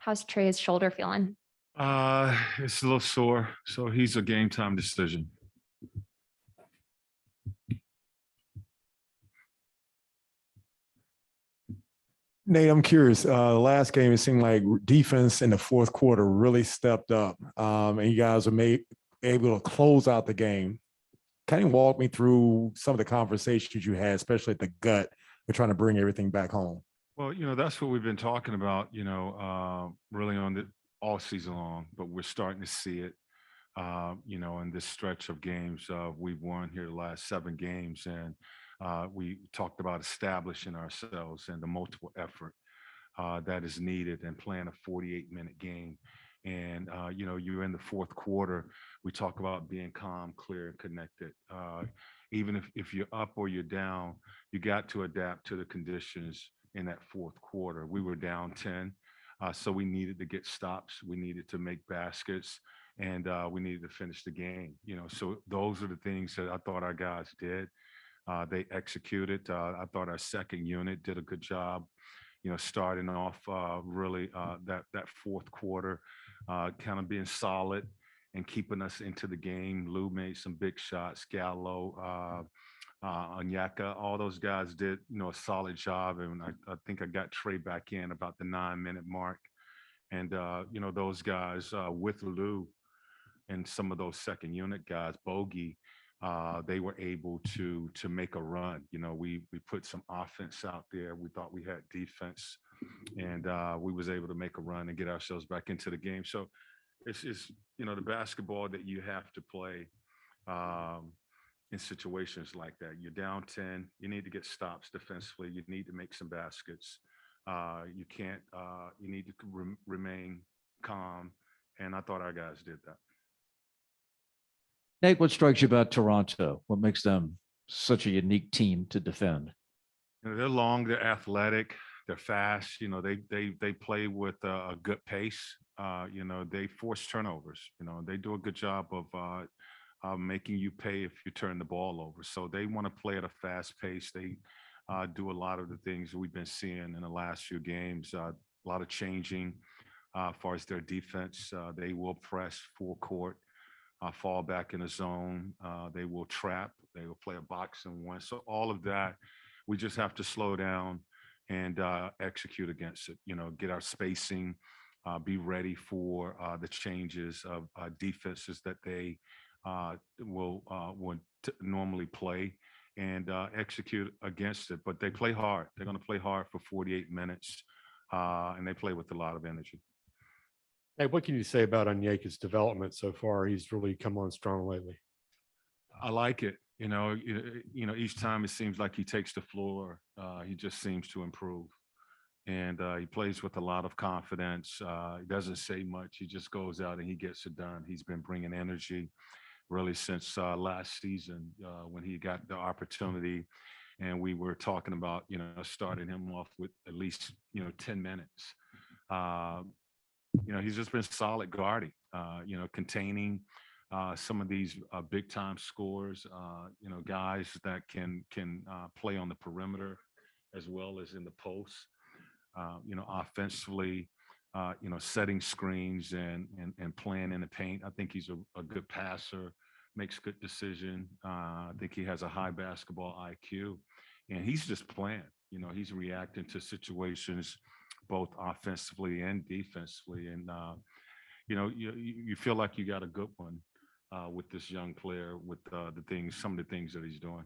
How's Trey's shoulder feeling? It's a little sore, so he's a game time decision. Nate, I'm curious. The last game, it seemed like defense in the fourth quarter really stepped up, and you guys were able to close out the game. Kind of walk me through some of the conversations you had, especially at the gut, with trying to bring everything back home. Well, that's what we've been talking about, really on the all season long, but we're starting to see it, in this stretch of games. We've won here the last 7 games, and we talked about establishing ourselves and the multiple effort that is needed and playing a 48-minute game. And, you're in the fourth quarter. We talk about being calm, clear, and connected. Even if you're up or you're down, you got to adapt to the conditions in that fourth quarter. We were down 10, so we needed to get stops. We needed to make baskets, and we needed to finish the game. So those are the things that I thought our guys did. They executed. I thought our second unit did a good job, starting off really that fourth quarter, kind of being solid and keeping us into the game. Lou made some big shots. Gallo, Onyeka, all those guys did, a solid job. And I think I got Trey back in about the 9-minute mark. And, those guys with Lou and some of those second unit guys, Bogey, they were able to make a run. We put some offense out there. We thought we had defense, and we was able to make a run and get ourselves back into the game. So it's the basketball that you have to play in situations like that. You're down 10. You need to get stops defensively. You need to make some baskets. You can't. You need to remain calm. And I thought our guys did that. Nate, what strikes you about Toronto? What makes them such a unique team to defend? They're long, they're athletic, they're fast. They play with a good pace. They force turnovers. They do a good job of making you pay if you turn the ball over. So they want to play at a fast pace. They do a lot of the things we've been seeing in the last few games. A lot of changing as far as their defense. They will press full court. Fall back in the zone. They will trap. They will play a box and one. So all of that, we just have to slow down and execute against it. Get our spacing, be ready for the changes of defenses that they will normally play, and execute against it. But they play hard. They're going to play hard for 48 minutes, and they play with a lot of energy. Hey, what can you say about Onyeka's development so far? He's really come on strong lately. I like it. Each time it seems like he takes the floor, he just seems to improve. And he plays with a lot of confidence. He doesn't say much. He just goes out and he gets it done. He's been bringing energy really since last season when he got the opportunity. And we were talking about, starting him off with at least, 10 minutes. He's just been solid guarding, containing some of these big time scores, guys that can play on the perimeter as well as in the post, offensively, setting screens and playing in the paint. I think he's a good passer, makes good decision. I think he has a high basketball IQ, and he's just playing. He's reacting to situations both offensively and defensively. And, you feel like you got a good one with this young player with some of the things that he's doing.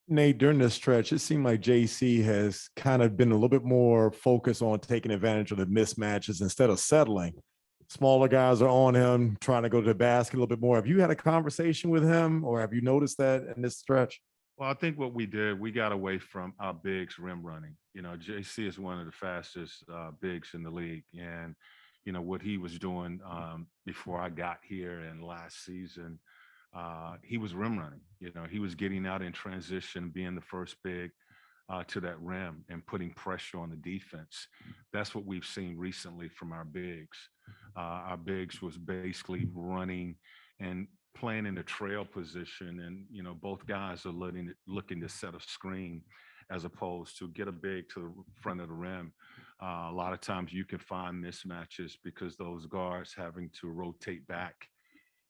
Nate, during this stretch, it seemed like JC has kind of been a little bit more focused on taking advantage of the mismatches instead of settling. Smaller guys are on him, trying to go to the basket a little bit more. Have you had a conversation with him, or have you noticed that in this stretch? Well, I think what we did, we got away from our bigs rim running. JC is one of the fastest bigs in the league. And, what he was doing before I got here and last season, he was rim running. He was getting out in transition, being the first big to that rim and putting pressure on the defense. That's what we've seen recently from our bigs. Our bigs was basically running and playing in the trail position, and both guys are looking to set a screen as opposed to get a big to the front of the rim. A lot of times you can find mismatches because those guards having to rotate back.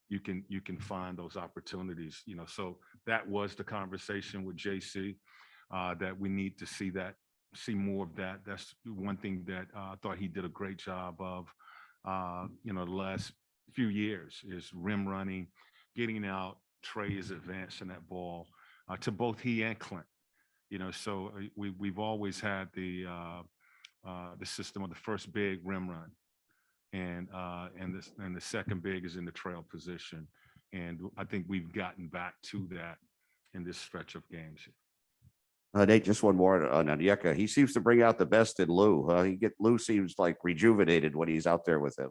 You can find those opportunities, So that was the conversation with JC, that we need to see more of that. That's one thing that I thought he did a great job of, the last few years is rim running, getting out. Trey is advancing that ball to both he and Clint. So we've always had the system of the first big rim run, and the second big is in the trail position, and I think we've gotten back to that in this stretch of games. Nate, just one more on Onyeka. He seems to bring out the best in Lou. Lou seems like rejuvenated when he's out there with him.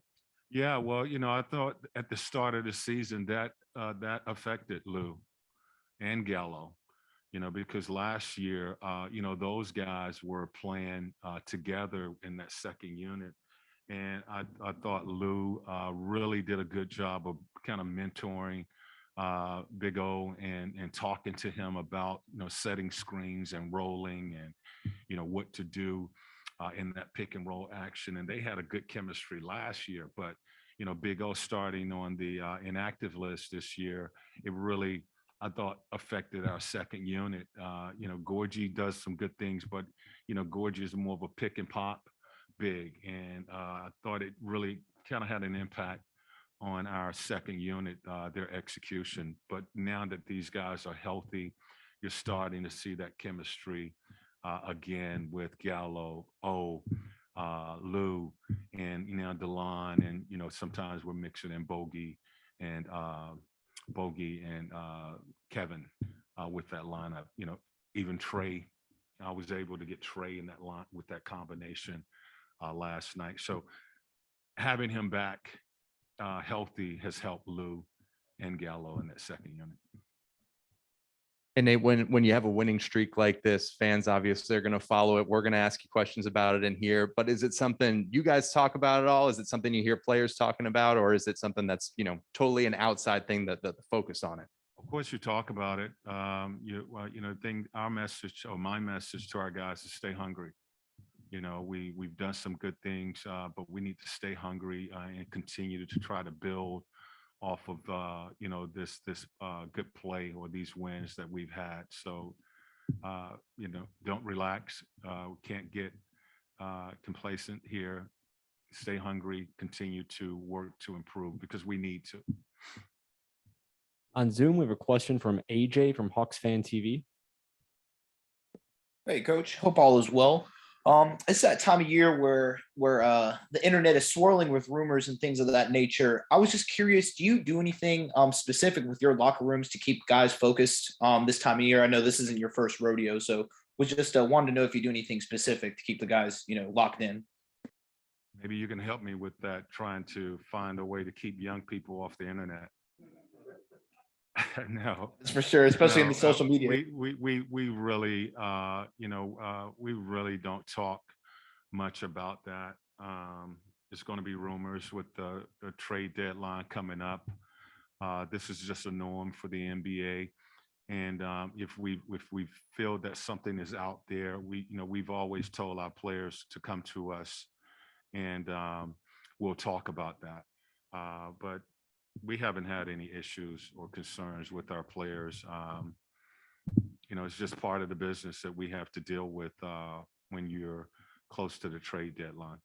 Yeah, well, I thought at the start of the season that that affected Lou and Gallo, because last year, those guys were playing together in that second unit. And I thought Lou really did a good job of kind of mentoring Big O and talking to him about, setting screens and rolling and, what to do in that pick and roll action. And they had a good chemistry last year, but, Big O starting on the inactive list this year, it really, I thought, affected our second unit. Gorgie does some good things, but, Gorgie is more of a pick and pop big. And I thought it really kind of had an impact on our second unit, their execution. But now that these guys are healthy, you're starting to see that chemistry again with Gallo, Lou, and DeLon, and sometimes we're mixing in Bogey and Kevin with that lineup. Even Trey, I was able to get Trey in that line with that combination last night. So having him back healthy has helped Lou and Gallo in that second unit. And Nate, when you have a winning streak like this, fans obviously are going to follow it. We're going to ask you questions about it in here, but is it something you guys talk about at all? Is it something you hear players talking about, or is it something that's, totally an outside thing that focus on it? Of course, you talk about it. Our message, or my message to our guys is stay hungry. We've done some good things, but we need to stay hungry and continue to try to build off of this good play or these wins that we've had. So don't relax. We can't get complacent here. Stay hungry. Continue to work to improve because we need to. On Zoom, we have a question from AJ from Hawks Fan TV. Hey, Coach. Hope all is well. It's that time of year where the internet is swirling with rumors and things of that nature. I was just curious, do you do anything specific with your locker rooms to keep guys focused this time of year? I know this isn't your first rodeo, so was just wanted to know if you do anything specific to keep the guys, locked in. Maybe you can help me with that, trying to find a way to keep young people off the internet. No, That's for sure, especially in the social media. We really, we really don't talk much about that. It's going to be rumors with the trade deadline coming up. This is just a norm for the NBA. And if we feel that something is out there, we've always told our players to come to us, and we'll talk about that. But we haven't had any issues or concerns with our players. It's just part of the business that we have to deal with when you're close to the trade deadline.